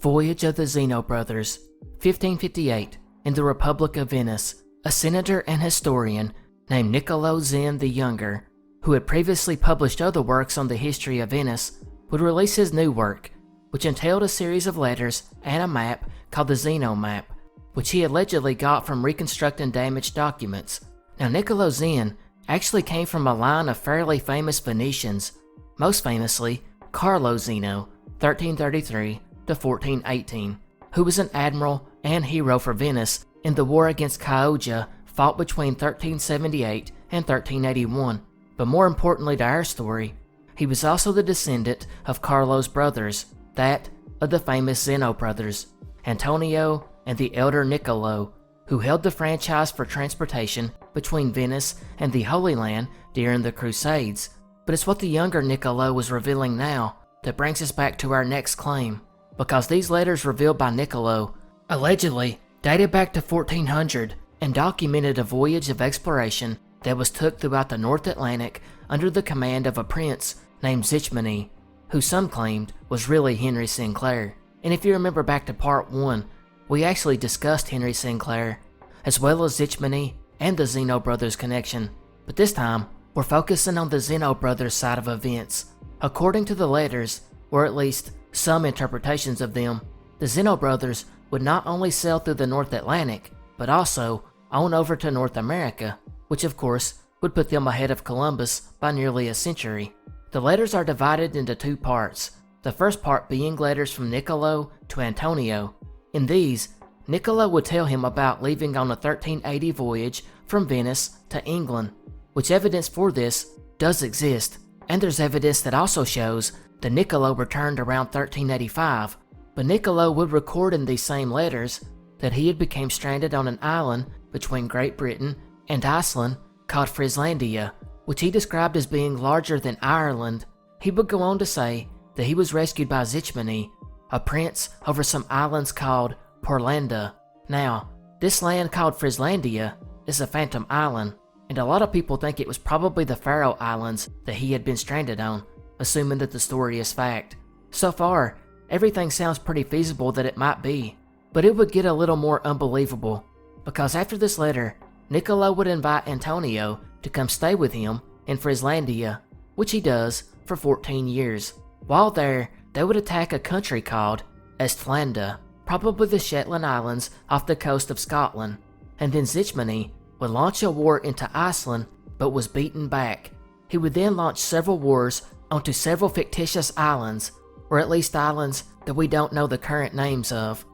Voyage of the Zeno Brothers, 1558, in the Republic of Venice. A senator and historian named Niccolo Zen the Younger, who had previously published other works on the history of Venice, would release his new work, which entailed a series of letters and a map called the Zeno map, which he allegedly got from reconstructing damaged documents. Now, Niccolo Zen actually came from a line of fairly famous Phoenicians, most famously Carlo Zeno, 1333 to 1418, who was an admiral and hero for Venice in the war against Chioggia fought between 1378 and 1381. But more importantly to our story, he was also the descendant of Carlo's brothers, that of the famous Zeno brothers, Antonio and the elder Niccolo, who held the franchise for transportation between Venice and the Holy Land during the Crusades. But it's what the younger Niccolo was revealing now that brings us back to our next claim, because these letters revealed by Niccolo allegedly dated back to 1400 and documented a voyage of exploration that was took throughout the North Atlantic under the command of a prince named Zichmany, who some claimed was really Henry Sinclair. And if you remember back to part 1, we actually discussed Henry Sinclair, as well as Zichmany and the Zeno brothers connection, but this time we're focusing on the Zeno brothers side of events. According to the letters, or at least some interpretations of them, the Zeno brothers would not only sail through the North Atlantic, but also on over to North America, which of course would put them ahead of Columbus by nearly a century. The letters are divided into two parts, the first part being letters from Niccolo to Antonio. In these, Niccolo would tell him about leaving on a 1380 voyage from Venice to England, which evidence for this does exist, and there's evidence that also shows that Niccolo returned around 1385, but Niccolo would record in these same letters that he had become stranded on an island between Great Britain and Iceland called Frislandia, which he described as being larger than Ireland. He would go on to say that he was rescued by Zichmany, a prince over some islands called Porlanda. Now, this land called Frislandia is a phantom island, and a lot of people think it was probably the Faroe Islands that he had been stranded on, assuming that the story is fact. So far, everything sounds pretty feasible that it might be, but it would get a little more unbelievable, because after this letter, Niccolo would invite Antonio to come stay with him in Frislandia, which he does for 14 years. While there, they would attack a country called Estlanda, probably the Shetland Islands off the coast of Scotland, and then Zichmany would launch a war into Iceland but was beaten back. He would then launch several wars onto several fictitious islands, or at least islands that we don't know the current names of,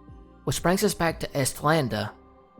which brings us back to Estlanda.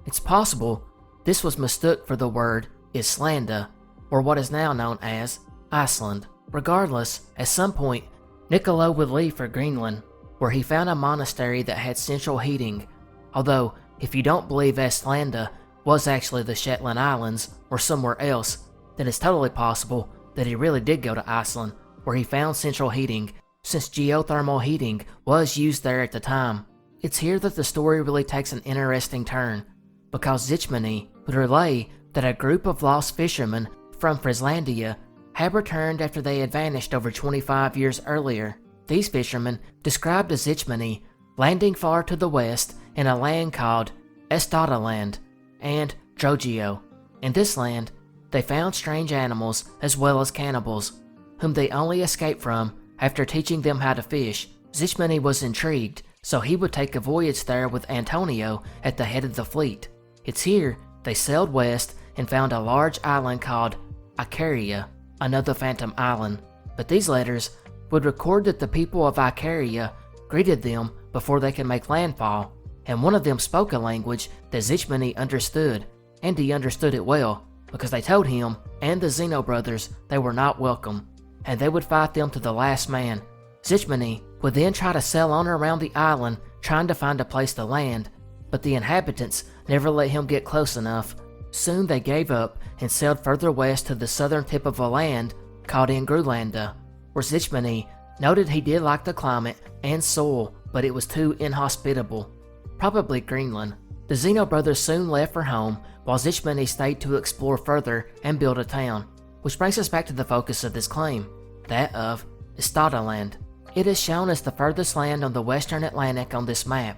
It's possible this was mistook for the word Islanda, or what is now known as Iceland. Regardless, at some point, Niccolo would leave for Greenland, where he found a monastery that had central heating, although if you don't believe Estlanda was actually the Shetland Islands or somewhere else, then it's totally possible that he really did go to Iceland, where he found central heating, since geothermal heating was used there at the time. It's here that the story really takes an interesting turn, because Zichmany would relay that a group of lost fishermen from Frislandia had returned after they had vanished over 25 years earlier. These fishermen described as Zichmany landing far to the west in a land called Estadaland and Drogeo. In this land, they found strange animals as well as cannibals, whom they only escaped from after teaching them how to fish. Zichmany was intrigued, so he would take a voyage there with Antonio at the head of the fleet. It's here they sailed west and found a large island called Icaria, another phantom island. But these letters would record that the people of Icaria greeted them before they could make landfall, and one of them spoke a language that Zichmany understood, and he understood it well, because they told him and the Zeno brothers they were not welcome, and they would fight them to the last man. Zichmany would then try to sail on around the island trying to find a place to land, but the inhabitants never let him get close enough. Soon they gave up and sailed further west to the southern tip of a land called Ingrulanda, where Zichmany noted he did like the climate and soil, but it was too inhospitable. Probably Greenland. The Zeno brothers soon left for home, while Zichmany stayed to explore further and build a town, which brings us back to the focus of this claim, that of Estadaland. It is shown as the furthest land on the western Atlantic on this map,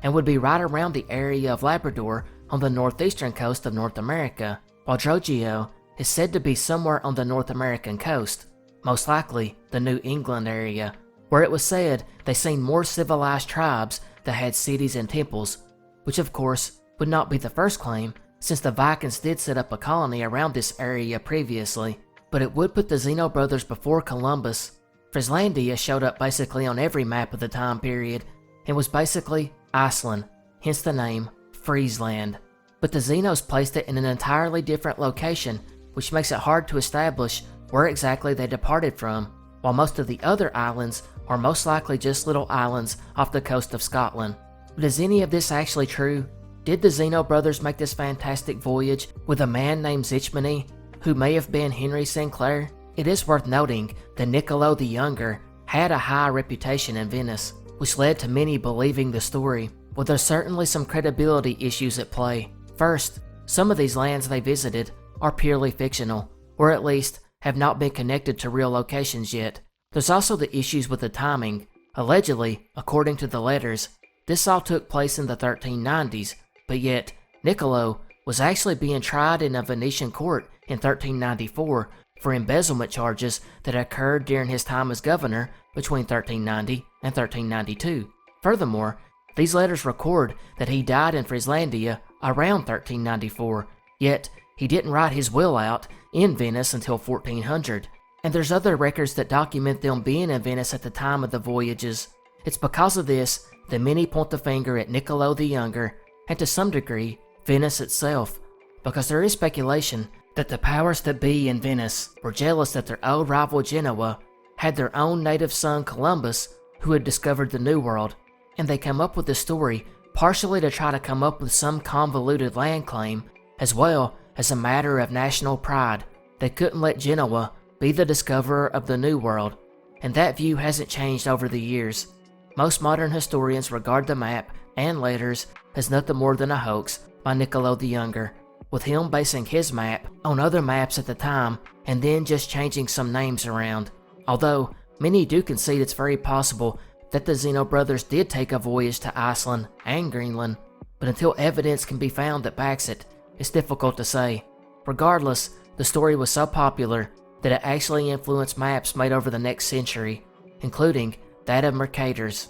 and would be right around the area of Labrador on the northeastern coast of North America, while Royllo is said to be somewhere on the North American coast, most likely the New England area, where it was said they seen more civilized tribes that had cities and temples, which of course would not be the first claim, since the Vikings did set up a colony around this area previously, but it would put the Zeno brothers before Columbus. Frieslandia showed up basically on every map of the time period, and was basically Iceland, hence the name Friesland. But the Zenos placed it in an entirely different location, which makes it hard to establish where exactly they departed from, while most of the other islands are most likely just little islands off the coast of Scotland. But is any of this actually true? Did the Zeno brothers make this fantastic voyage with a man named Zichmani, who may have been Henry Sinclair? It is worth noting that Niccolo the Younger had a high reputation in Venice, which led to many believing the story, but there's certainly some credibility issues at play. First, some of these lands they visited are purely fictional, or at least have not been connected to real locations yet. There's also the issues with the timing. Allegedly, according to the letters, this all took place in the 1390s, but yet Niccolo was actually being tried in a Venetian court in 1394 for embezzlement charges that occurred during his time as governor between 1390 and 1392. Furthermore, these letters record that he died in Frieslandia around 1394, yet he didn't write his will out in Venice until 1400, and there's other records that document them being in Venice at the time of the voyages. It's because of this that many point the finger at Niccolo the Younger, and to some degree, Venice itself, because there is speculation that the powers that be in Venice were jealous that their old rival Genoa had their own native son Columbus, who had discovered the New World, and they come up with this story partially to try to come up with some convoluted land claim, as well as a matter of national pride. They couldn't let Genoa be the discoverer of the New World, and that view hasn't changed over the years. Most modern historians regard the map and letters as nothing more than a hoax by Niccolo the Younger, with him basing his map on other maps at the time and then just changing some names around. Although many do concede it's very possible that the Zeno brothers did take a voyage to Iceland and Greenland, but until evidence can be found that backs it, it's difficult to say. Regardless, the story was so popular that it actually influenced maps made over the next century, including that of Mercator's.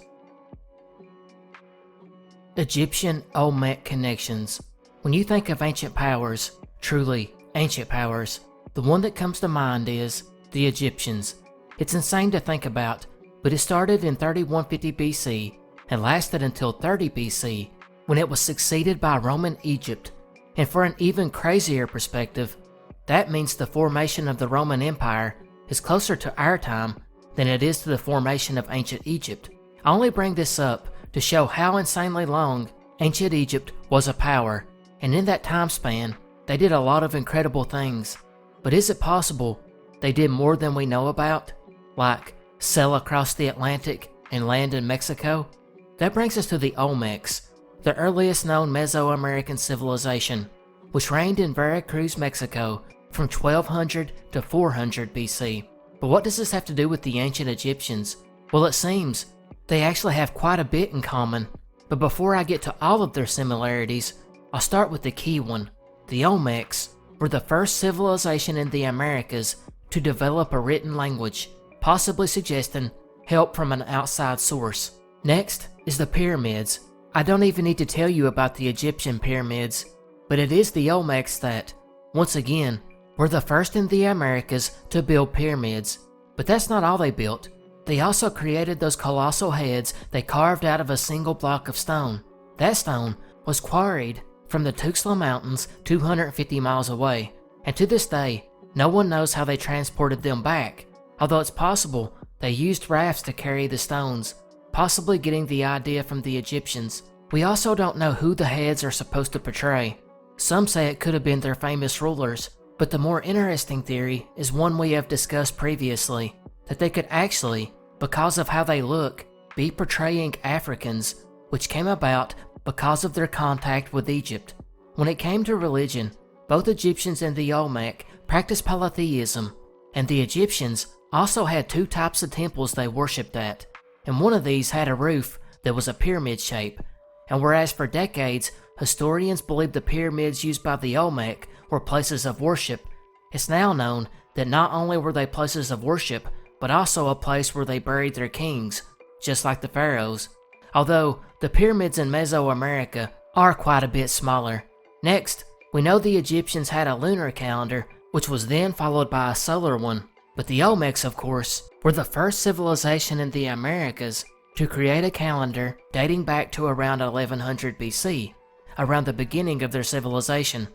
Egyptian-Olmec Connections. When you think of ancient powers, truly ancient powers, the one that comes to mind is the Egyptians. It's insane to think about, but it started in 3150 BC and lasted until 30 BC, when it was succeeded by Roman Egypt. And for an even crazier perspective, that means the formation of the Roman Empire is closer to our time than it is to the formation of ancient Egypt. I only bring this up to show how insanely long ancient Egypt was a power, and in that time span, they did a lot of incredible things. But is it possible they did more than we know about? Like sail across the Atlantic and land in Mexico? That brings us to the Olmecs, the earliest known Mesoamerican civilization, which reigned in Veracruz, Mexico from 1200 to 400 BC. But what does this have to do with the ancient Egyptians? Well, it seems they actually have quite a bit in common. But before I get to all of their similarities, I'll start with the key one. The Olmecs were the first civilization in the Americas to develop a written language, possibly suggesting help from an outside source. Next is the pyramids. I don't even need to tell you about the Egyptian pyramids, but it is the Olmecs that, once again, were the first in the Americas to build pyramids. But that's not all they built. They also created those colossal heads they carved out of a single block of stone. That stone was quarried from the Tuxtla Mountains 250 miles away, and to this day, no one knows how they transported them back, although it's possible they used rafts to carry the stones, possibly getting the idea from the Egyptians. We also don't know who the heads are supposed to portray. Some say it could have been their famous rulers, but the more interesting theory is one we have discussed previously, that they could actually, because of how they look, be portraying Africans, which came about because of their contact with Egypt. When it came to religion, both Egyptians and the Olmec practiced polytheism, and the Egyptians also had two types of temples they worshipped at, and one of these had a roof that was a pyramid shape. And whereas for decades, historians believed the pyramids used by the Olmec were places of worship, it's now known that not only were they places of worship, but also a place where they buried their kings, just like the pharaohs. Although, the pyramids in Mesoamerica are quite a bit smaller. Next, we know the Egyptians had a lunar calendar, which was then followed by a solar one. But the Olmecs, of course, were the first civilization in the Americas to create a calendar dating back to around 1100 BC, around the beginning of their civilization.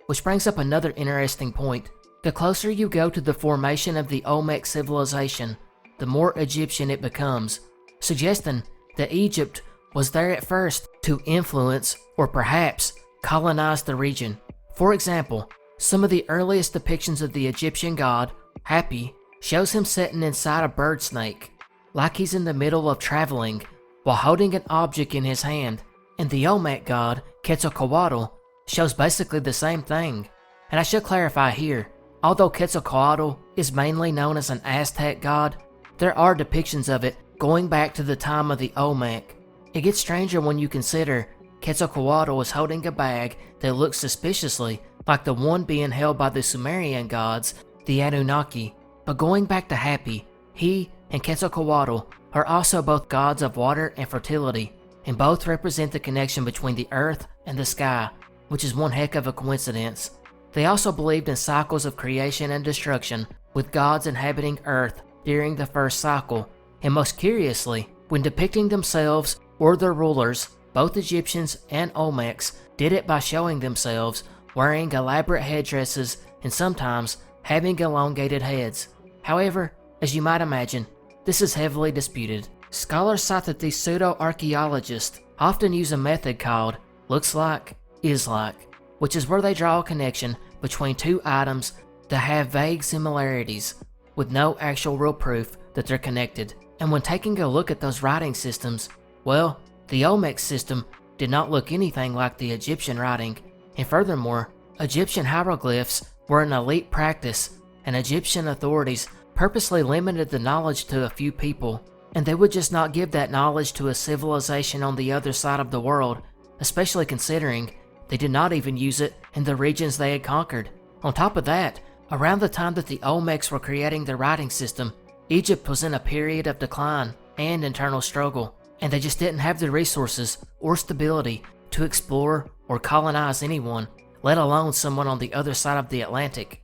Which brings up another interesting point. The closer you go to the formation of the Olmec civilization, the more Egyptian it becomes, suggesting that Egypt was there at first to influence or perhaps colonize the region. For example, some of the earliest depictions of the Egyptian god, Hapi, shows him sitting inside a bird snake, like he's in the middle of traveling, while holding an object in his hand, and the Olmec god, Quetzalcoatl, shows basically the same thing. And I should clarify here, although Quetzalcoatl is mainly known as an Aztec god, there are depictions of it going back to the time of the Olmec. It gets stranger when you consider Quetzalcoatl is holding a bag that looks suspiciously like the one being held by the Sumerian gods, the Anunnaki. But going back to Hapi, he and Quetzalcoatl are also both gods of water and fertility, and both represent the connection between the earth and the sky, which is one heck of a coincidence. They also believed in cycles of creation and destruction, with gods inhabiting earth during the first cycle, and most curiously, when depicting themselves or their rulers, both Egyptians and Olmecs did it by showing themselves wearing elaborate headdresses and sometimes having elongated heads. However, as you might imagine, this is heavily disputed. Scholars cite that these pseudo-archaeologists often use a method called looks like, is like, which is where they draw a connection between two items that have vague similarities, with no actual real proof that they're connected. And when taking a look at those writing systems, well, the Olmec system did not look anything like the Egyptian writing, and furthermore, Egyptian hieroglyphs were an elite practice, and Egyptian authorities purposely limited the knowledge to a few people, and they would just not give that knowledge to a civilization on the other side of the world, especially considering they did not even use it in the regions they had conquered. On top of that, around the time that the Olmecs were creating their writing system, Egypt was in a period of decline and internal struggle, and they just didn't have the resources or stability to explore or colonize anyone, let alone someone on the other side of the Atlantic.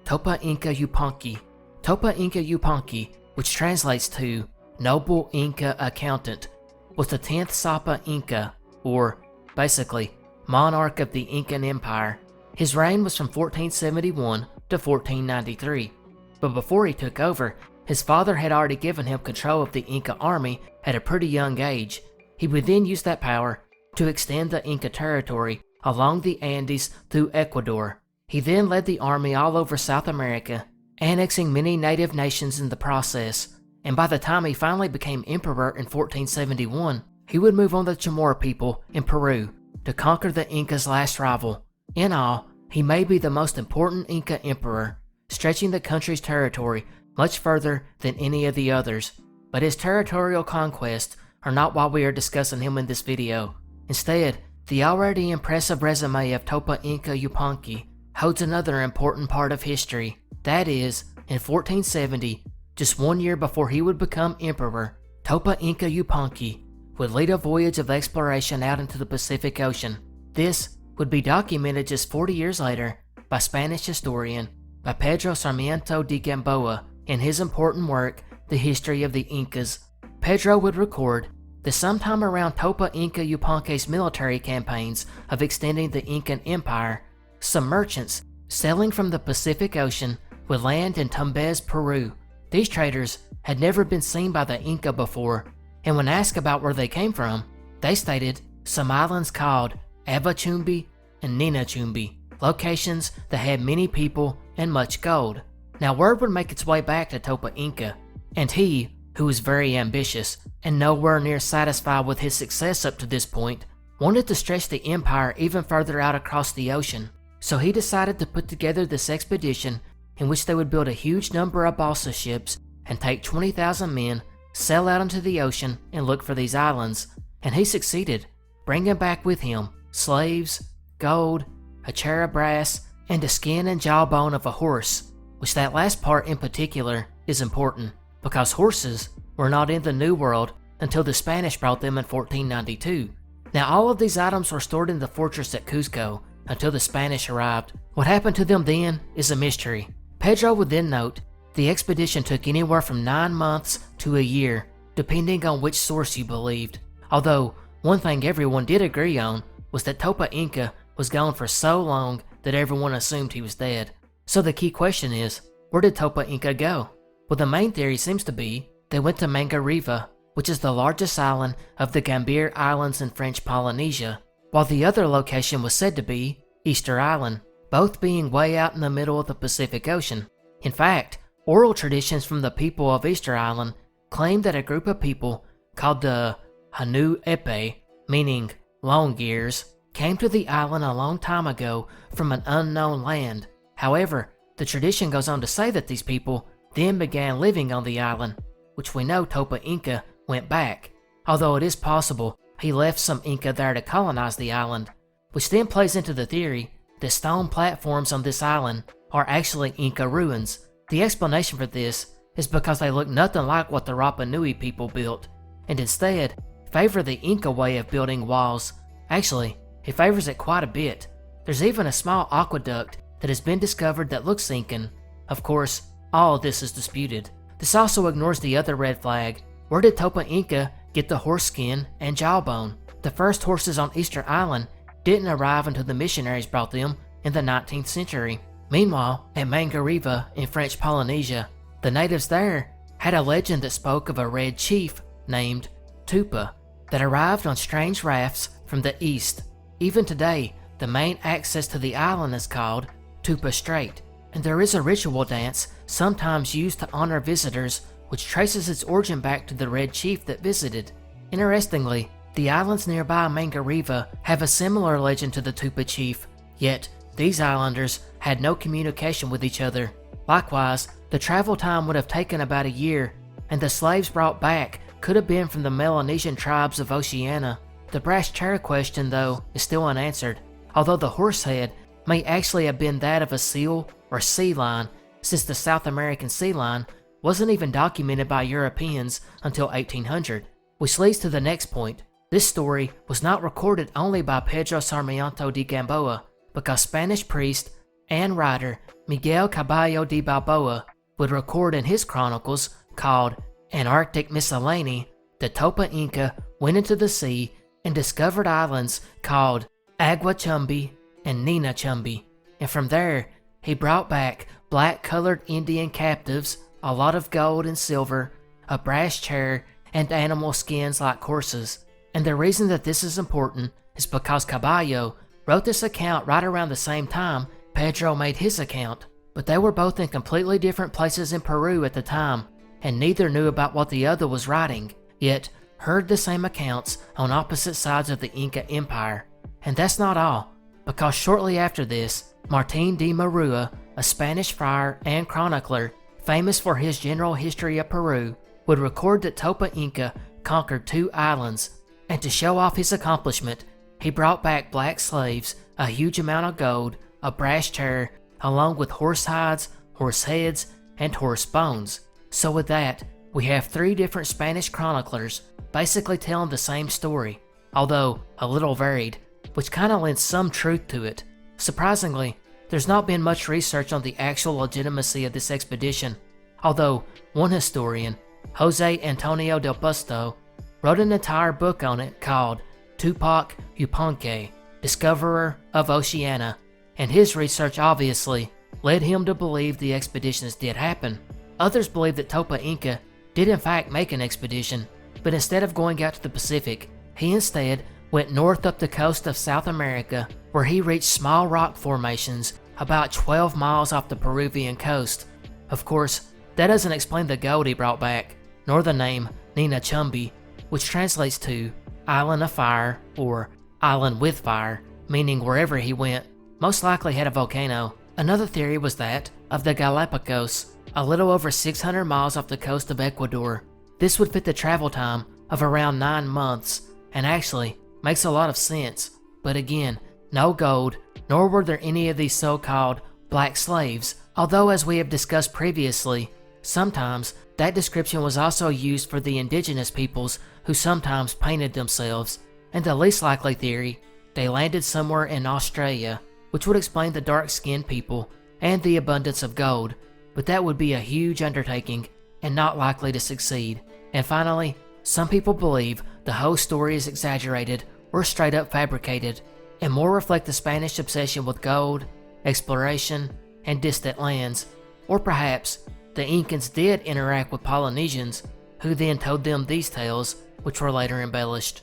Topa Inca Yupanqui. Topa Inca Yupanqui, which translates to Noble Inca Accountant, was the 10th Sapa Inca, or basically, monarch of the Incan Empire. His reign was from 1471 to 1493, but before he took over, his father had already given him control of the Inca army at a pretty young age. He would then use that power to extend the Inca territory along the Andes through Ecuador. He then led the army all over South America, annexing many native nations in the process, and by the time he finally became emperor in 1471, he would move on the Chamorro people in Peru to conquer the Inca's last rival. In all, he may be the most important Inca emperor, stretching the country's territory much further than any of the others, but his territorial conquests are not why we are discussing him in this video. Instead, the already impressive resume of Topa Inca Yupanqui holds another important part of history. That is, in 1470, just 1 year before he would become emperor, Topa Inca Yupanqui would lead a voyage of exploration out into the Pacific Ocean. This would be documented just 40 years later by Spanish historian by Pedro Sarmiento de Gamboa in his important work, The History of the Incas. Pedro would record that sometime around Topa Inca Yupanqui's military campaigns of extending the Incan Empire, some merchants sailing from the Pacific Ocean would land in Tumbes, Peru. These traders had never been seen by the Inca before, and when asked about where they came from, they stated some islands called Avachumbi and Ninachumbi, locations that had many people and much gold. Now word would make its way back to Topa Inca, and he, who was very ambitious and nowhere near satisfied with his success up to this point, wanted to stretch the empire even further out across the ocean. So he decided to put together this expedition in which they would build a huge number of balsa ships and take 20,000 men, sail out into the ocean and look for these islands. And he succeeded, bringing back with him slaves, gold, a chair of brass, and the skin and jawbone of a horse, which that last part in particular is important, because horses were not in the New World until the Spanish brought them in 1492. Now all of these items were stored in the fortress at Cuzco until the Spanish arrived. What happened to them then is a mystery. Pedro would then note, the expedition took anywhere from 9 months to a year, depending on which source you believed. Although, one thing everyone did agree on was that Topa Inca was gone for so long that everyone assumed he was dead. So the key question is, where did Topa Inca go? Well, the main theory seems to be they went to Mangareva, which is the largest island of the Gambier Islands in French Polynesia, while the other location was said to be Easter Island, both being way out in the middle of the Pacific Ocean. In fact, oral traditions from the people of Easter Island claim that a group of people called the Hanu Epe, meaning long ears, came to the island a long time ago from an unknown land. However, the tradition goes on to say that these people then began living on the island, which we know Topa Inca went back, although it is possible he left some Inca there to colonize the island, which then plays into the theory that stone platforms on this island are actually Inca ruins. The explanation for this is because they look nothing like what the Rapa Nui people built, and instead favor the Inca way of building walls. Actually, it favors it quite a bit. There's even a small aqueduct that has been discovered that looks Incan. Of course, all of this is disputed. This also ignores the other red flag. Where did Topa Inca get the horse skin and jawbone? The first horses on Easter Island didn't arrive until the missionaries brought them in the 19th century. Meanwhile, at Mangareva in French Polynesia, the natives there had a legend that spoke of a red chief named Topa that arrived on strange rafts from the east. Even today, the main access to the island is called Topa Strait, and there is a ritual dance sometimes used to honor visitors which traces its origin back to the red chief that visited. Interestingly, the islands nearby Mangareva have a similar legend to the Topa chief, yet these islanders had no communication with each other. Likewise, the travel time would have taken about a year, and the slaves brought back could have been from the Melanesian tribes of Oceania. The brass chair question, though, is still unanswered, although the horse head may actually have been that of a seal or sea lion, since the South American sea lion wasn't even documented by Europeans until 1800. Which leads to the next point. This story was not recorded only by Pedro Sarmiento de Gamboa, because Spanish priest and writer Miguel Caballo de Balboa would record in his chronicles, called An Arctic Miscellany, that Topa Inca went into the sea and discovered islands called Agua Chumbi and Nina Chumbi, and from there he brought back black-colored Indian captives, a lot of gold and silver, a brass chair, and animal skins like horses. And the reason that this is important is because Caballo wrote this account right around the same time Pedro made his account, but they were both in completely different places in Peru at the time, and neither knew about what the other was writing, yet heard the same accounts on opposite sides of the Inca Empire. And that's not all, because shortly after this, Martín de Marúa, a Spanish friar and chronicler famous for his general history of Peru, would record that Topa Inca conquered 2 islands, and to show off his accomplishment, he brought back black slaves, a huge amount of gold, a brass chair, along with horse hides, horse heads, and horse bones. So with that, we have 3 different Spanish chroniclers basically telling the same story, although a little varied, which kinda lends some truth to it. Surprisingly, there's not been much research on the actual legitimacy of this expedition, although one historian, Jose Antonio del Busto, wrote an entire book on it called Tupac Yupanqui, Discoverer of Oceania, and his research obviously led him to believe the expeditions did happen. Others believe that Topa Inca did in fact make an expedition, but instead of going out to the Pacific, he instead went north up the coast of South America, where he reached small rock formations about 12 miles off the Peruvian coast. Of course, that doesn't explain the gold he brought back, nor the name Nina Chumbi, which translates to Island of Fire or Island with Fire, meaning wherever he went, most likely had a volcano. Another theory was that of the Galapagos, a little over 600 miles off the coast of Ecuador. This would fit the travel time of around 9 months, and actually makes a lot of sense. But again, no gold, nor were there any of these so-called black slaves, although as we have discussed previously, sometimes that description was also used for the indigenous peoples who sometimes painted themselves. And the least likely theory, they landed somewhere in Australia, which would explain the dark-skinned people and the abundance of gold, but that would be a huge undertaking and not likely to succeed. And finally, some people believe the whole story is exaggerated or straight up fabricated, and more reflect the Spanish obsession with gold, exploration, and distant lands. Or perhaps the Incans did interact with Polynesians, who then told them these tales, which were later embellished.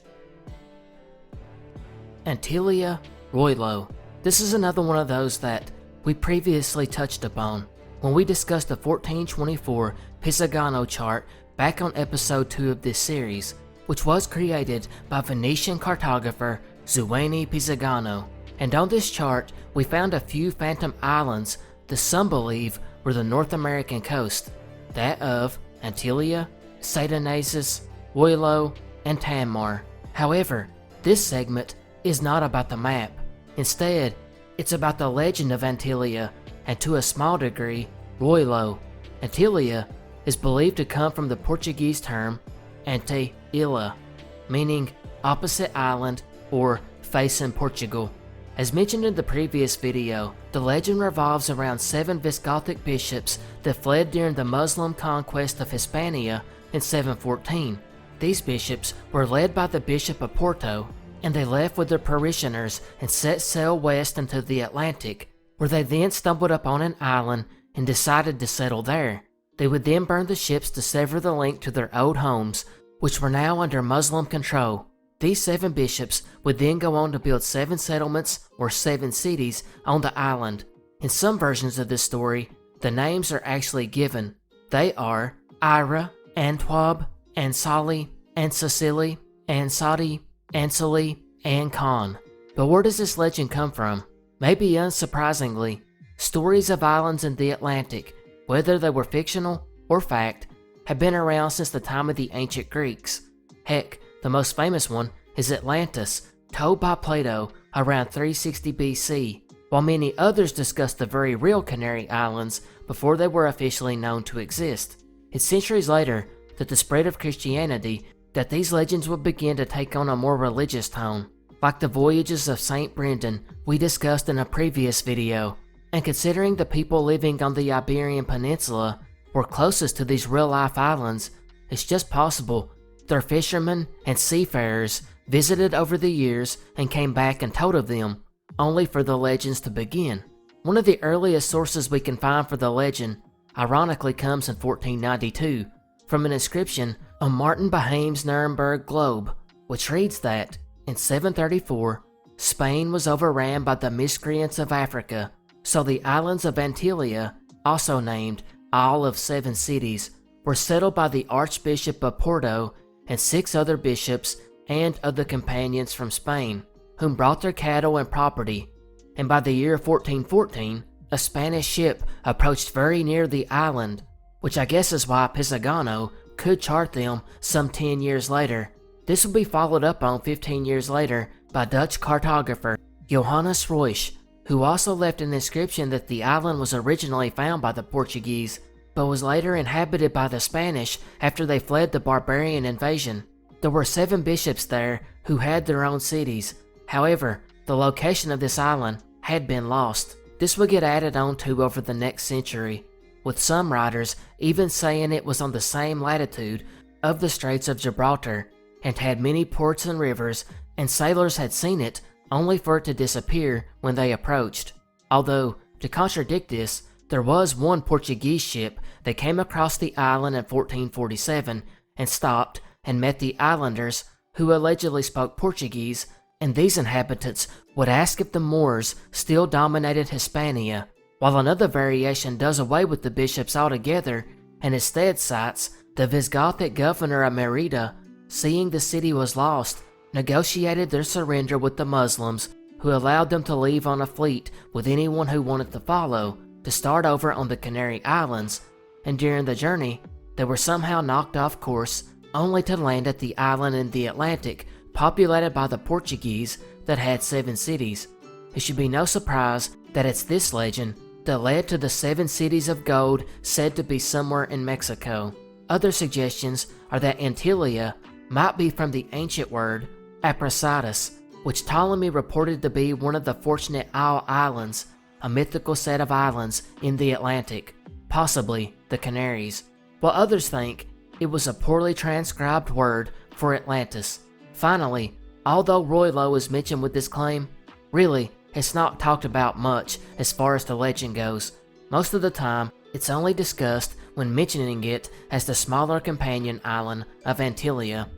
Antillia, Royllo. This is another one of those that we previously touched upon when we discussed the 1424 Pisagano chart back on episode 2 of this series, which was created by Venetian cartographer Giovanni Pisagano. And on this chart, we found a few phantom islands that some believe were the North American coast, that of Antillia, Saeed, Royllo, and Tamar. However, this segment is not about the map. Instead, it's about the legend of Antillia, and to a small degree, Royllo. Antillia is believed to come from the Portuguese term ante ilha, meaning opposite island or face in Portugal. As mentioned in the previous video, the legend revolves around 7 Visigothic bishops that fled during the Muslim conquest of Hispania in 714. These bishops were led by the Bishop of Porto, and they left with their parishioners and set sail west into the Atlantic, where they then stumbled upon an island and decided to settle there. They would then burn the ships to sever the link to their old homes, which were now under Muslim control. These 7 bishops would then go on to build 7 settlements or 7 cities on the island. In some versions of this story, the names are actually given. They are Ira, Antwab, Ansali, Ansasili, Ansadi, Ansali, and Khan. But where does this legend come from? Maybe unsurprisingly, stories of islands in the Atlantic, whether they were fictional or fact, have been around since the time of the ancient Greeks. Heck, the most famous one is Atlantis, told by Plato around 360 BC, while many others discuss the very real Canary Islands before they were officially known to exist. It's centuries later that the spread of Christianity that these legends would begin to take on a more religious tone, like the voyages of Saint Brendan we discussed in a previous video. And considering the people living on the Iberian Peninsula were closest to these real-life islands, it's just possible their fishermen and seafarers visited over the years and came back and told of them, only for the legends to begin. One of the earliest sources we can find for the legend ironically comes in 1492 from an inscription on Martin Behaim's Nuremberg globe, which reads that in 734 Spain was overran by the miscreants of Africa, so the islands of Antillia, also named Isle of 7 Cities, were settled by the Archbishop of Porto and 6 other bishops and other companions from Spain, whom brought their cattle and property. And by the year 1414, a Spanish ship approached very near the island, which I guess is why Pisagano could chart them some 10 years later. This would be followed up on 15 years later by Dutch cartographer Johannes Roysch, who also left an inscription that the island was originally found by the Portuguese, but was later inhabited by the Spanish after they fled the barbarian invasion. There were 7 bishops there who had their own cities. However, the location of this island had been lost. This would get added on to over the next century, with some writers even saying it was on the same latitude of the Straits of Gibraltar and had many ports and rivers, and sailors had seen it only for it to disappear when they approached. Although, to contradict this, there was one Portuguese ship that came across the island in 1447 and stopped and met the islanders, who allegedly spoke Portuguese, and these inhabitants would ask if the Moors still dominated Hispania, while another variation does away with the bishops altogether and instead cites the Visigothic governor of Merida, seeing the city was lost, negotiated their surrender with the Muslims who allowed them to leave on a fleet with anyone who wanted to follow to start over on the Canary Islands, and during the journey, they were somehow knocked off course only to land at the island in the Atlantic populated by the Portuguese that had 7 cities. It should be no surprise that it's this legend that led to the 7 cities of gold said to be somewhere in Mexico. Other suggestions are that Antillia might be from the ancient word Aprasatus, which Ptolemy reported to be one of the Fortunate Isle Islands, a mythical set of islands in the Atlantic, possibly the Canaries, while others think it was a poorly transcribed word for Atlantis. Finally, although Royllo is mentioned with this claim, really, it's not talked about much as far as the legend goes. Most of the time, it's only discussed when mentioning it as the smaller companion island of Antillia.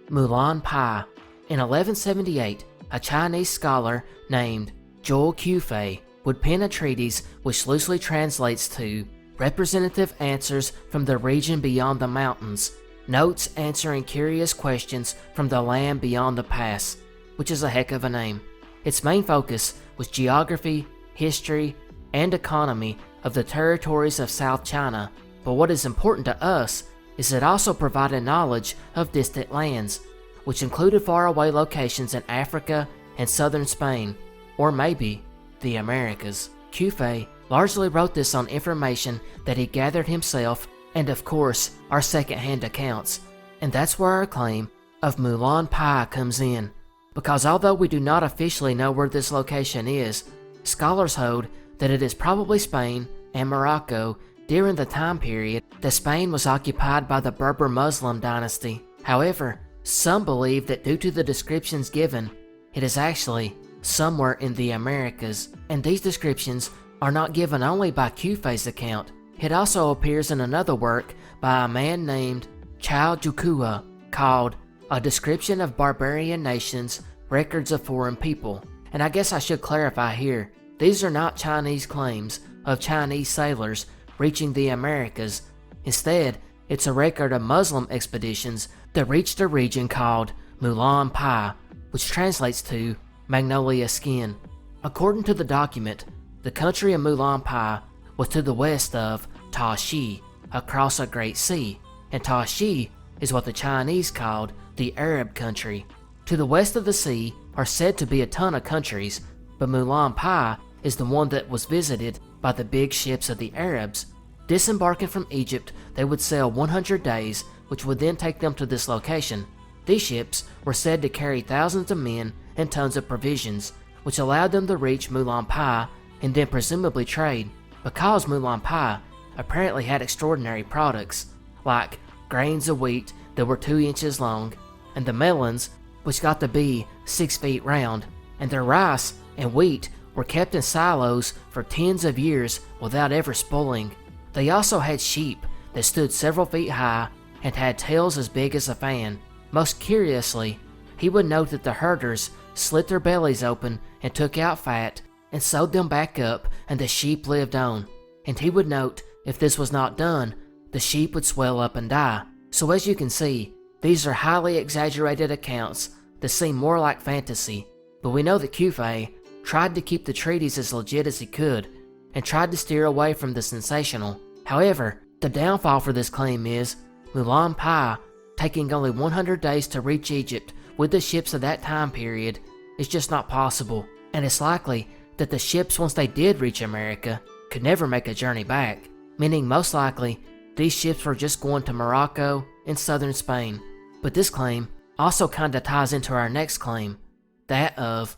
Mulan Pi. In 1178, a Chinese scholar named Zhou Qufei would pen a treatise which loosely translates to Representative Answers from the Region Beyond the Mountains, Notes Answering Curious Questions from the Land Beyond the Pass, which is a heck of a name. Its main focus was geography, history, and economy of the territories of South China, but what is important to us is it also provided knowledge of distant lands, which included faraway locations in Africa and southern Spain, or maybe the Americas. Qufei largely wrote this on information that he gathered himself and of course our second-hand accounts, and that's where our claim of Mulan Pi comes in, because although we do not officially know where this location is, scholars hold that it is probably Spain and Morocco during the time period that Spain was occupied by the Berber Muslim dynasty. However, some believe that due to the descriptions given, it is actually somewhere in the Americas, and these descriptions are not given only by Qufei's account. It also appears in another work by a man named Chao Jukua called A Description of Barbarian Nations, Records of Foreign People. And I guess I should clarify here, these are not Chinese claims of Chinese sailors reaching the Americas. Instead, it's a record of Muslim expeditions that reached a region called Mulan Pi, which translates to Magnolia Skin. According to the document, the country of Mulan Pi was to the west of Tashi, across a great sea, and Tashi is what the Chinese called the Arab country. To the west of the sea are said to be a ton of countries, but Mulan Pi is the one that was visited by the big ships of the Arabs. Disembarking from Egypt, they would sail 100 days, which would then take them to this location. These ships were said to carry thousands of men and tons of provisions, which allowed them to reach Mulan Pi and then presumably trade, because Mulan Pi apparently had extraordinary products, like grains of wheat that were 2 inches long, and the melons, which got to be 6 feet round, and their rice and wheat were kept in silos for tens of years without ever spoiling. They also had sheep that stood several feet high and had tails as big as a fan. Most curiously, he would note that the herders slit their bellies open and took out fat and sewed them back up, and the sheep lived on. And he would note if this was not done, the sheep would swell up and die. So as you can see, these are highly exaggerated accounts that seem more like fantasy, but we know that Qufei tried to keep the treatise as legit as he could and tried to steer away from the sensational. However, the downfall for this claim is Mulan Pi taking only 100 days to reach Egypt with the ships of that time period is just not possible, and it's likely that the ships, once they did reach America, could never make a journey back, meaning most likely these ships were just going to Morocco and southern Spain. But this claim also kinda ties into our next claim, that of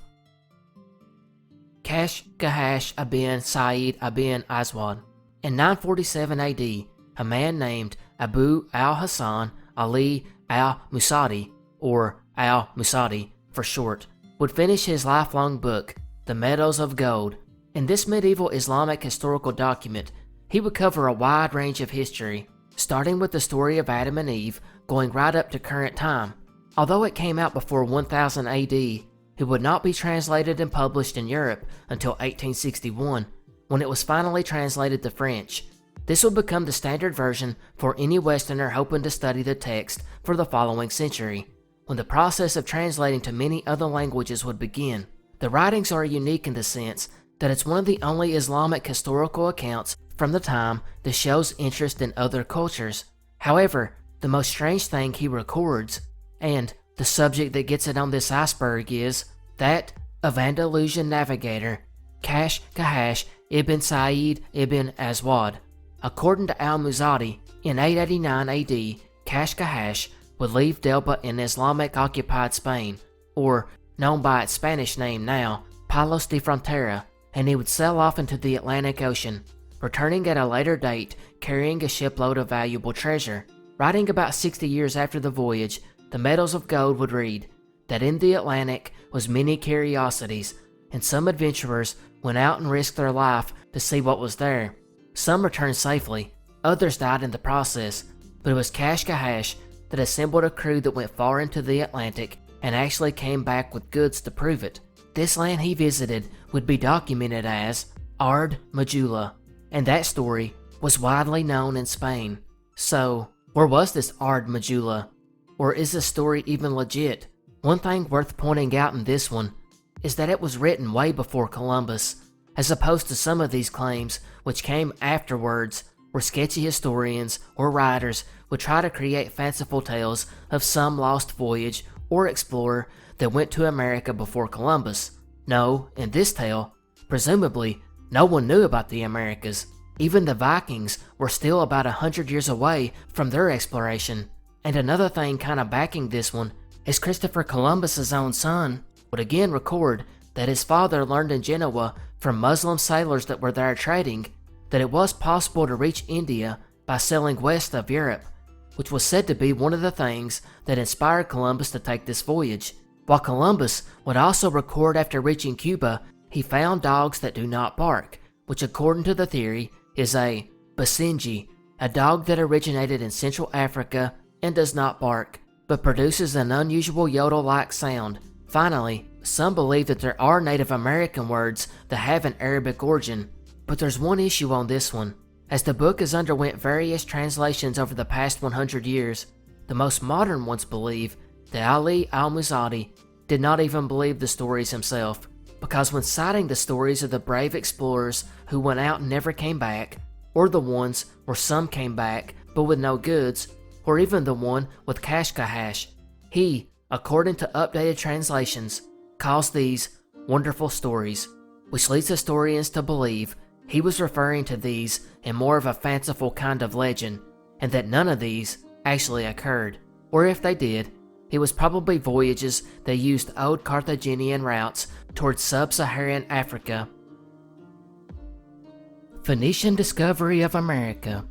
Khashkhash ibn Saeed ibn Aswad. In 947 AD, a man named Abu al-Hasan Ali al-Musadi, or al-Musadi for short, would finish his lifelong book, The Meadows of Gold. In this medieval Islamic historical document, he would cover a wide range of history, starting with the story of Adam and Eve, going right up to current time. Although it came out before 1000 AD, it would not be translated and published in Europe until 1861, when it was finally translated to French. This would become the standard version for any Westerner hoping to study the text for the following century. when the process of translating to many other languages would begin. The writings are unique in the sense that it's one of the only Islamic historical accounts from the time that shows interest in other cultures. However, the most strange thing he records, and the subject that gets it on this iceberg, is that of Andalusian navigator Khashkhash ibn Saeed ibn Aswad. According to al-Muzadi, in 889 AD, Khashkhash would leave Delba in Islamic-occupied Spain, or known by its Spanish name now, Palos de Frontera, and he would sail off into the Atlantic Ocean, returning at a later date carrying a shipload of valuable treasure. Writing about 60 years after the voyage, the Medals of Gold would read that in the Atlantic was many curiosities, and some adventurers went out and risked their life to see what was there. Some returned safely, others died in the process, but it was Khashkhash that assembled a crew that went far into the Atlantic and actually came back with goods to prove it. This land he visited would be documented as Ard Majula, and that story was widely known in Spain. So, where was this Ard Majula? Or is this story even legit? One thing worth pointing out in this one is that it was written way before Columbus, as opposed to some of these claims which came afterwards, where sketchy historians or writers would try to create fanciful tales of some lost voyage or explorer that went to America before Columbus. No, in this tale, presumably, no one knew about the Americas. Even the Vikings were still about 100 years away from their exploration. And another thing kinda backing this one is Christopher Columbus's own son would again record that his father learned in Genoa from Muslim sailors that were there trading that it was possible to reach India by sailing west of Europe, which was said to be one of the things that inspired Columbus to take this voyage. While Columbus would also record after reaching Cuba, he found dogs that do not bark, which according to the theory is a Basenji, a dog that originated in Central Africa and does not bark, but produces an unusual yodel-like sound. Finally, some believe that there are Native American words that have an Arabic origin, but there's one issue on this one. As the book has underwent various translations over the past 100 years, the most modern ones believe that Ali al-Muzadi did not even believe the stories himself, because when citing the stories of the brave explorers who went out and never came back, or the ones where some came back but with no goods, or even the one with Khashkhash, he, according to updated translations, calls these wonderful stories, which leads historians to believe he was referring to these in more of a fanciful kind of legend, and that none of these actually occurred, or if they did, it was probably voyages that used old Carthaginian routes towards sub-Saharan Africa. Phoenician discovery of America.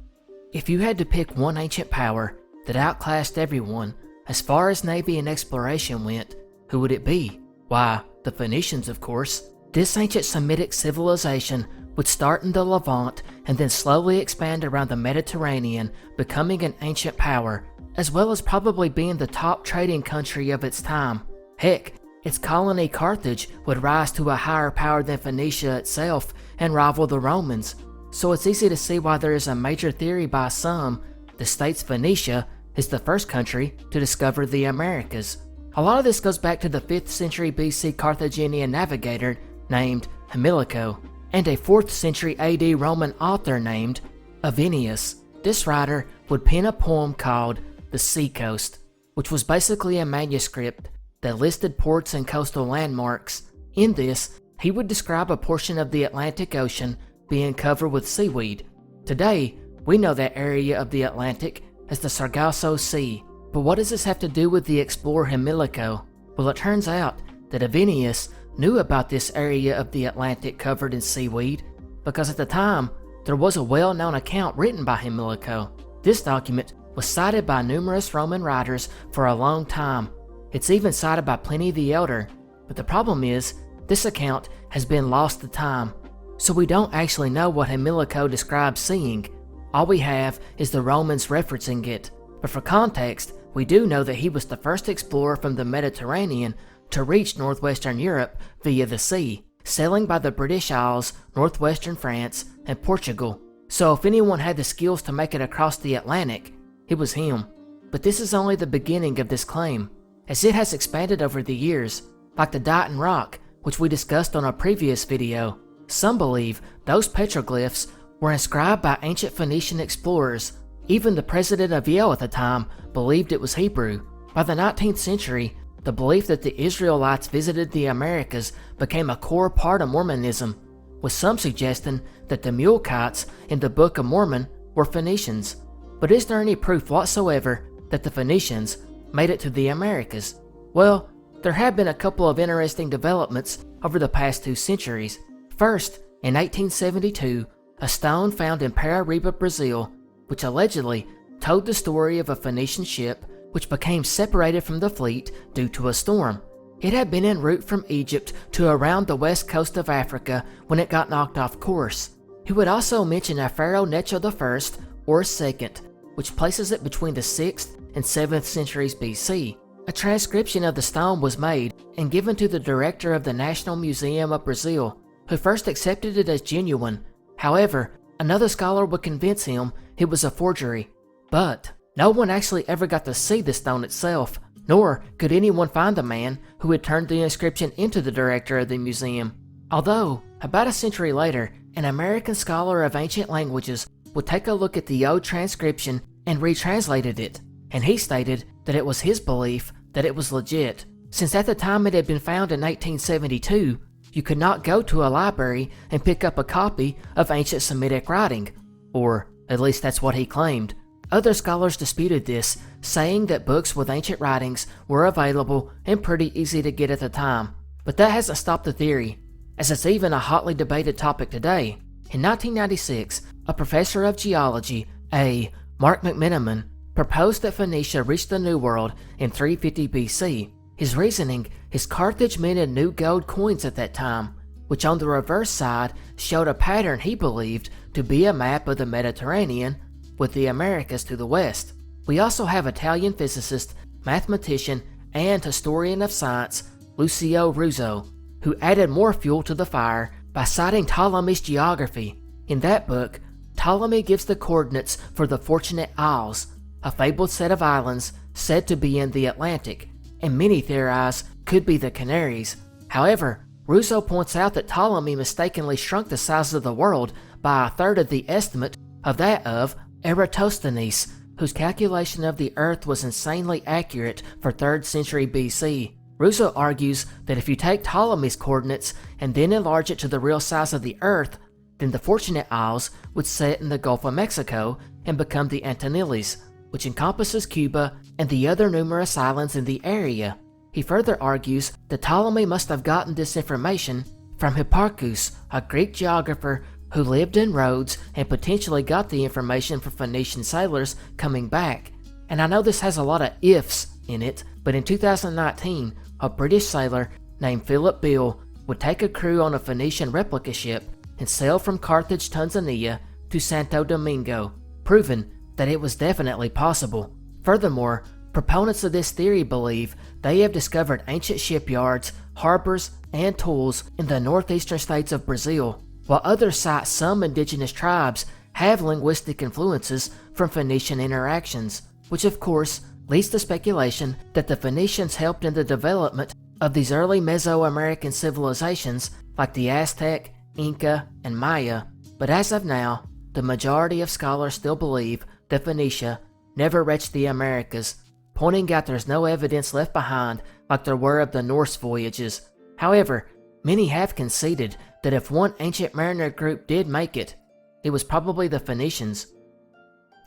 If you had to pick one ancient power that outclassed everyone as far as navy and exploration went, who would it be? Why, the Phoenicians, of course. This ancient Semitic civilization would start in the Levant and then slowly expand around the Mediterranean, becoming an ancient power, as well as probably being the top trading country of its time. Heck, its colony Carthage would rise to a higher power than Phoenicia itself and rival the Romans. So it's easy to see why there is a major theory by some that states Phoenicia is the first country to discover the Americas. A lot of this goes back to the 5th century BC Carthaginian navigator named Hamilcar, and a 4th century AD Roman author named Avienus. This writer would pen a poem called The Sea Coast, which was basically a manuscript that listed ports and coastal landmarks. In this, he would describe a portion of the Atlantic Ocean being covered with seaweed. Today, we know that area of the Atlantic as the Sargasso Sea, but what does this have to do with the explorer Hamilcar? Well, it turns out that Avienus knew about this area of the Atlantic covered in seaweed because at the time, there was a well-known account written by Hamilcar. This document was cited by numerous Roman writers for a long time. It's even cited by Pliny the Elder, but the problem is, this account has been lost to time, so we don't actually know what Hamilcar describes seeing. All we have is the Romans referencing it, but for context, we do know that he was the first explorer from the Mediterranean to reach northwestern Europe via the sea, sailing by the British Isles, northwestern France, and Portugal. So if anyone had the skills to make it across the Atlantic, it was him. But this is only the beginning of this claim. as it has expanded over the years, like the Dighton Rock, which we discussed on a previous video. Some believe those petroglyphs were inscribed by ancient Phoenician explorers. Even the president of Yale at the time believed it was Hebrew. By the 19th century, the belief that the Israelites visited the Americas became a core part of Mormonism, with some suggesting that the mule kites in the Book of Mormon were Phoenicians. But is there any proof whatsoever that the Phoenicians made it to the Americas? Well, there have been a couple of interesting developments over the past 2 centuries. First, in 1872, a stone found in Paraíba, Brazil, which allegedly told the story of a Phoenician ship which became separated from the fleet due to a storm. It had been en route from Egypt to around the west coast of Africa when it got knocked off course. He would also mention a Pharaoh Necho I or II, which places it between the 6th and 7th centuries BC. A transcription of the stone was made and given to the director of the National Museum of Brazil, who first accepted it as genuine. However, another scholar would convince him it was a forgery. But no one actually ever got to see the stone itself, nor could anyone find the man who had turned the inscription into the director of the museum. Although, about a century later, an American scholar of ancient languages would take a look at the old transcription and retranslated it, and he stated that it was his belief that it was legit, since at the time it had been found in 1872, you could not go to a library and pick up a copy of ancient Semitic writing, or at least that's what he claimed. Other scholars disputed this, saying that books with ancient writings were available and pretty easy to get at the time. But that hasn't stopped the theory, as it's even a hotly debated topic today. In 1996, a professor of geology, Mark McMenamin, proposed that Phoenicia reached the New World in 350 BC. His reasoning is Carthage minted new gold coins at that time, which on the reverse side showed a pattern he believed to be a map of the Mediterranean, with the Americas to the west. We also have Italian physicist, mathematician, and historian of science Lucio Russo, who added more fuel to the fire by citing Ptolemy's geography. In that book, Ptolemy gives the coordinates for the Fortunate Isles, a fabled set of islands said to be in the Atlantic, and many theorize could be the Canaries. However, Russo points out that Ptolemy mistakenly shrunk the size of the world by a third of the estimate of that of Eratosthenes, whose calculation of the Earth was insanely accurate for 3rd century BC. Russo argues that if you take Ptolemy's coordinates and then enlarge it to the real size of the Earth, then the Fortunate Isles would set in the Gulf of Mexico and become the Antilles, which encompasses Cuba and the other numerous islands in the area. He further argues that Ptolemy must have gotten this information from Hipparchus, a Greek geographer who lived in Rhodes and potentially got the information from Phoenician sailors coming back. And I know this has a lot of ifs in it, but in 2019, a British sailor named Philip Beale would take a crew on a Phoenician replica ship and sail from Carthage, Tanzania to Santo Domingo, proving that it was definitely possible. Furthermore, proponents of this theory believe they have discovered ancient shipyards, harbors, and tools in the northeastern states of Brazil, while others cite some indigenous tribes have linguistic influences from Phoenician interactions, which of course leads to speculation that the Phoenicians helped in the development of these early Mesoamerican civilizations like the Aztec, Inca, and Maya. But as of now, the majority of scholars still believe that Phoenicia never reached the Americas, pointing out there's no evidence left behind like there were of the Norse voyages. However, many have conceded that if one ancient mariner group did make it, it was probably the Phoenicians.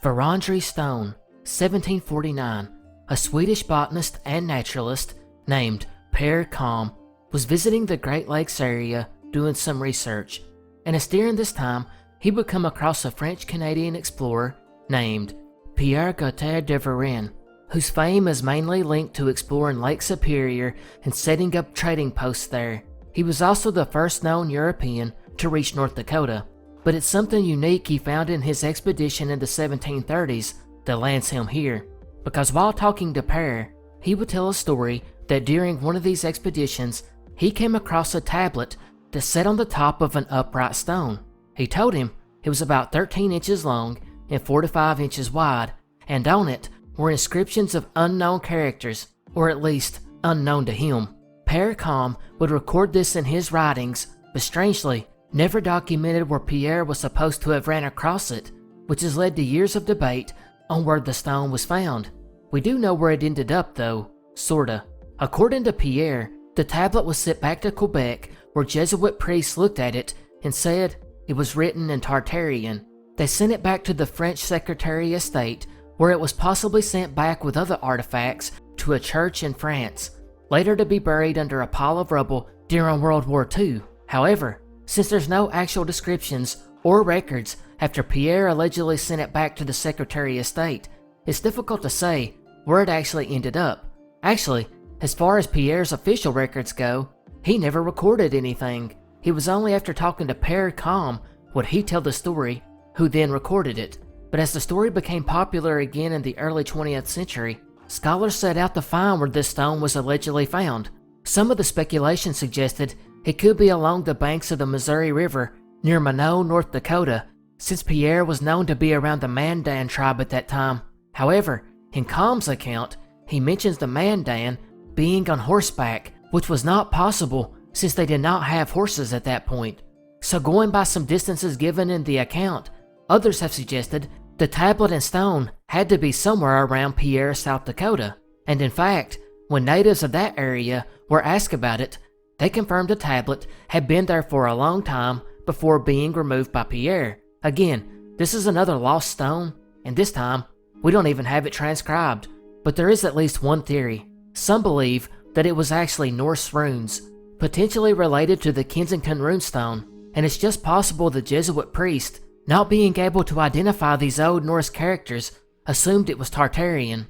Vérendrye Stone, 1749. A Swedish botanist and naturalist named Per Kalm was visiting the Great Lakes area doing some research, and it's during this time he would come across a French-Canadian explorer named Pierre Gautier de Varennes, whose fame is mainly linked to exploring Lake Superior and setting up trading posts there. He was also the first known European to reach North Dakota, but it's something unique he found in his expedition in the 1730s that lands him here, because while talking to Per, he would tell a story that during one of these expeditions, he came across a tablet that sat on the top of an upright stone. He told him it was about 13 inches long and 4 to 5 inches wide, and on it were inscriptions of unknown characters. or at least unknown to him. Pere Calme would record this in his writings, but strangely, never documented where Pierre was supposed to have ran across it, which has led to years of debate on where the stone was found. We do know where it ended up though, sorta. According to Pierre, the tablet was sent back to Quebec, where Jesuit priests looked at it and said it was written in Tartarian. They sent it back to the French Secretary of State, where it was possibly sent back with other artifacts to a church in France, later to be buried under a pile of rubble during World War II. However, since there's no actual descriptions or records after Pierre allegedly sent it back to the Secretary of State, it's difficult to say where it actually ended up. Actually, as far as Pierre's official records go, he never recorded anything. It was only after talking to Pere Calme would he tell the story, who then recorded it. But as the story became popular again in the early 20th century, scholars set out to find where this stone was allegedly found. Some of the speculation suggested it could be along the banks of the Missouri River near Minot, North Dakota, since Pierre was known to be around the Mandan tribe at that time. However, in Calme's account, he mentions the Mandan being on horseback, which was not possible since they did not have horses at that point. So going by some distances given in the account, others have suggested the tablet and stone had to be somewhere around Pierre, South Dakota. And in fact, when natives of that area were asked about it, they confirmed the tablet had been there for a long time before being removed by Pierre. Again, this is another lost stone, and this time, we don't even have it transcribed. But there is at least one theory. Some believe that it was actually Norse runes, potentially related to the Kensington runestone, and it's just possible the Jesuit priest, not being able to identify these old Norse characters, assumed it was Tartarian.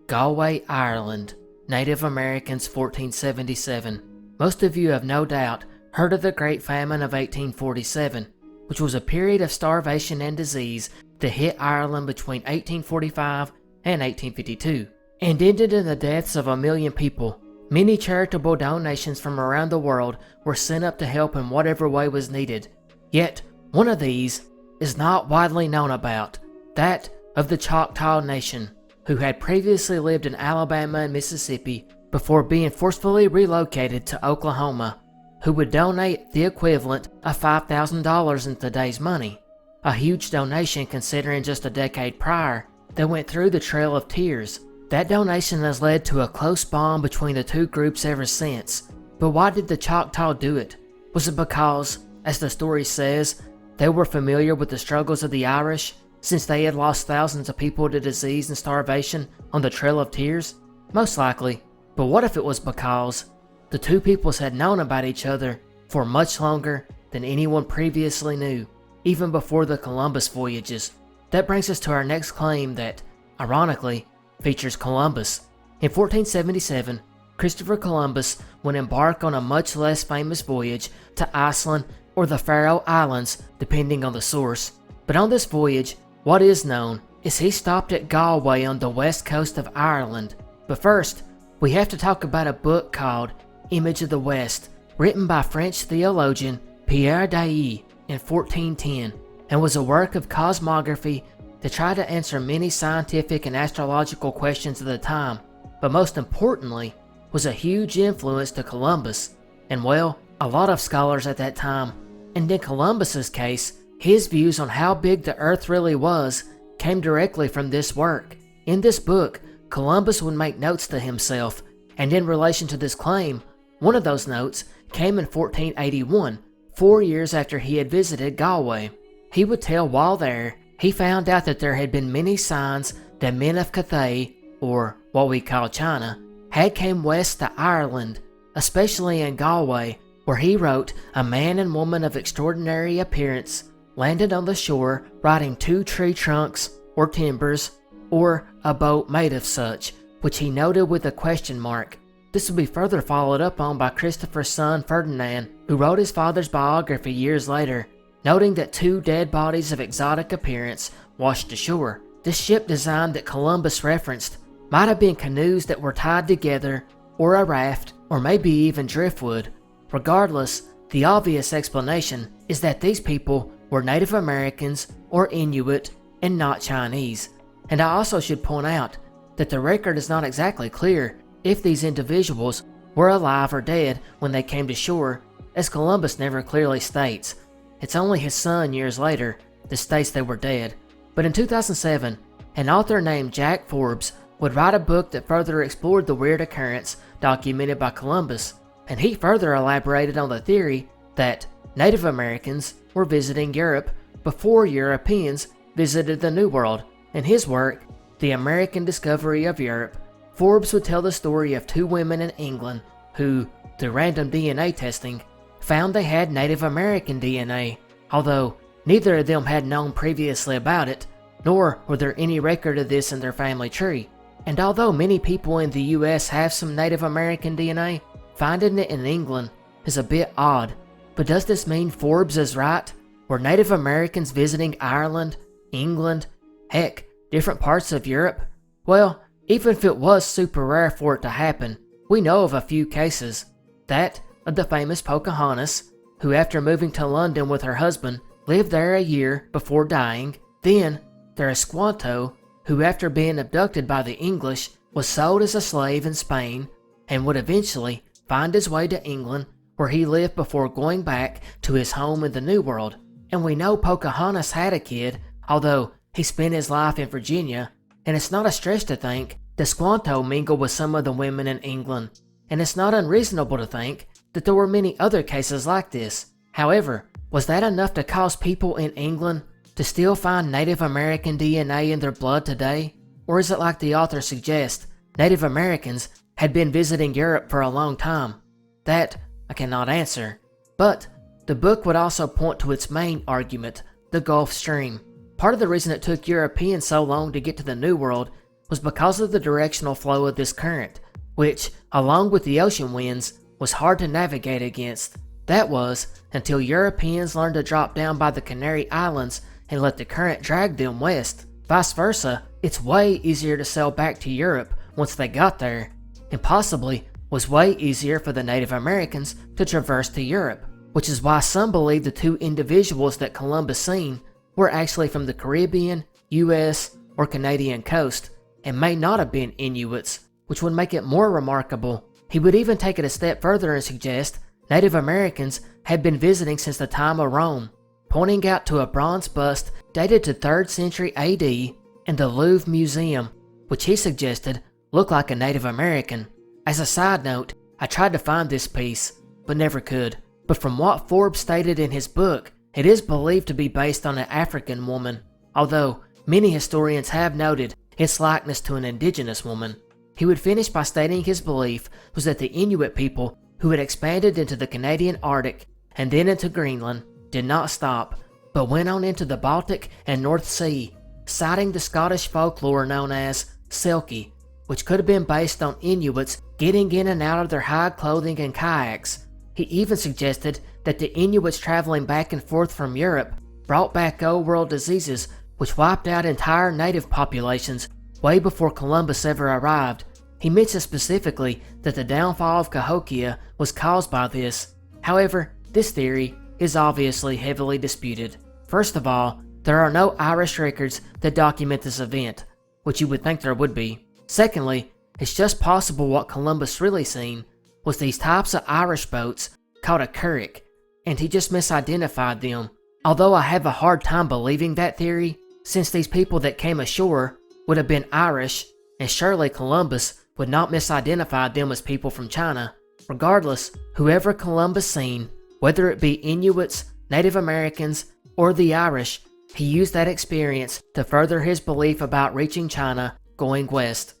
Galway, Ireland, Native Americans 1477. Most of you have no doubt heard of the Great Famine of 1847, which was a period of starvation and disease that hit Ireland between 1845 and 1852, and ended in the deaths of 1 million people. Many charitable donations from around the world were sent up to help in whatever way was needed. Yet, one of these is not widely known about, that of the Choctaw Nation, who had previously lived in Alabama and Mississippi before being forcefully relocated to Oklahoma, who would donate the equivalent of $5,000 in today's money. A huge donation considering just a decade prior, they went through the Trail of Tears. That donation has led to a close bond between the two groups ever since. But why did the Choctaw do it? Was it because, as the story says, they were familiar with the struggles of the Irish, since they had lost thousands of people to disease and starvation on the Trail of Tears? Most likely. But what if it was because the two peoples had known about each other for much longer than anyone previously knew, even before the Columbus voyages? That brings us to our next claim that, ironically, features Columbus. In 1477, Christopher Columbus would embark on a much less famous voyage to Iceland or the Faroe Islands, depending on the source. But on this voyage, what is known is he stopped at Galway on the west coast of Ireland. But first, we have to talk about a book called Image of the West, written by French theologian Pierre Dailly in 1410, and was a work of cosmography to try to answer many scientific and astrological questions of the time, but most importantly, was a huge influence to Columbus, and well, a lot of scholars at that time. And in Columbus's case, his views on how big the Earth really was came directly from this work. In this book, Columbus would make notes to himself, and in relation to this claim, one of those notes came in 1481, 4 years after he had visited Galway. He would tell while there, he found out that there had been many signs that men of Cathay, or what we call China, had came west to Ireland, especially in Galway, where he wrote a man and woman of extraordinary appearance landed on the shore riding 2 tree trunks or timbers, or a boat made of such, which he noted with a question mark. This would be further followed up on by Christopher's son Ferdinand, who wrote his father's biography years later, noting that 2 dead bodies of exotic appearance washed ashore. This ship design that Columbus referenced might have been canoes that were tied together, or a raft, or maybe even driftwood. Regardless, the obvious explanation is that these people were Native Americans or Inuit and not Chinese. And I also should point out that the record is not exactly clear if these individuals were alive or dead when they came to shore, as Columbus never clearly states. It's only his son years later that states they were dead. But in 2007, an author named Jack Forbes would write a book that further explored the weird occurrence documented by Columbus, and he further elaborated on the theory that Native Americans were visiting Europe before Europeans visited the New World. In his work, The American Discovery of Europe, Forbes would tell the story of two women in England who, through random DNA testing, found they had Native American DNA, although neither of them had known previously about it, nor were there any record of this in their family tree. And although many people in the US have some Native American DNA, finding it in England is a bit odd. But does this mean Forbes is right? Were Native Americans visiting Ireland, England, heck, different parts of Europe? Well, even if it was super rare for it to happen, we know of a few cases. That of the famous Pocahontas, who after moving to London with her husband, lived there a year before dying. Then, there is Squanto, who after being abducted by the English, was sold as a slave in Spain, and would eventually find his way to England, where he lived before going back to his home in the New World. And we know Pocahontas had a kid, although he spent his life in Virginia, and it's not a stretch to think that Squanto mingled with some of the women in England, and it's not unreasonable to think that there were many other cases like this. However, was that enough to cause people in England to still find Native American DNA in their blood today? Or is it like the author suggests, Native Americans had been visiting Europe for a long time? That I cannot answer. But the book would also point to its main argument, the Gulf Stream. Part of the reason it took Europeans so long to get to the New World was because of the directional flow of this current, which, along with the ocean winds, was hard to navigate against. That was until Europeans learned to drop down by the Canary Islands and let the current drag them west. Vice versa, it's way easier to sail back to Europe once they got there, and possibly was way easier for the Native Americans to traverse to Europe, which is why some believe the two individuals that Columbus seen were actually from the Caribbean, US, or Canadian coast, and may not have been Inuits, which would make it more remarkable. He would even take it a step further and suggest Native Americans had been visiting since the time of Rome, pointing out to a bronze bust dated to 3rd century AD in the Louvre Museum, which he suggested looked like a Native American. As a side note, I tried to find this piece, but never could. But from what Forbes stated in his book, it is believed to be based on an African woman, although many historians have noted its likeness to an indigenous woman. He would finish by stating his belief was that the Inuit people who had expanded into the Canadian Arctic and then into Greenland did not stop, but went on into the Baltic and North Sea, citing the Scottish folklore known as Selkie, which could have been based on Inuits getting in and out of their hide clothing and kayaks. He even suggested that the Inuits traveling back and forth from Europe brought back old world diseases which wiped out entire native populations way before Columbus ever arrived. He mentioned specifically that the downfall of Cahokia was caused by this. However, this theory is obviously heavily disputed. First of all, there are no Irish records that document this event, which you would think there would be. Secondly, it's just possible what Columbus really seen was these types of Irish boats called a curragh, and he just misidentified them. Although I have a hard time believing that theory, since these people that came ashore would have been Irish, and surely Columbus would not misidentify them as people from China. Regardless, whoever Columbus seen, whether it be Inuits, Native Americans, or the Irish, he used that experience to further his belief about reaching China going west.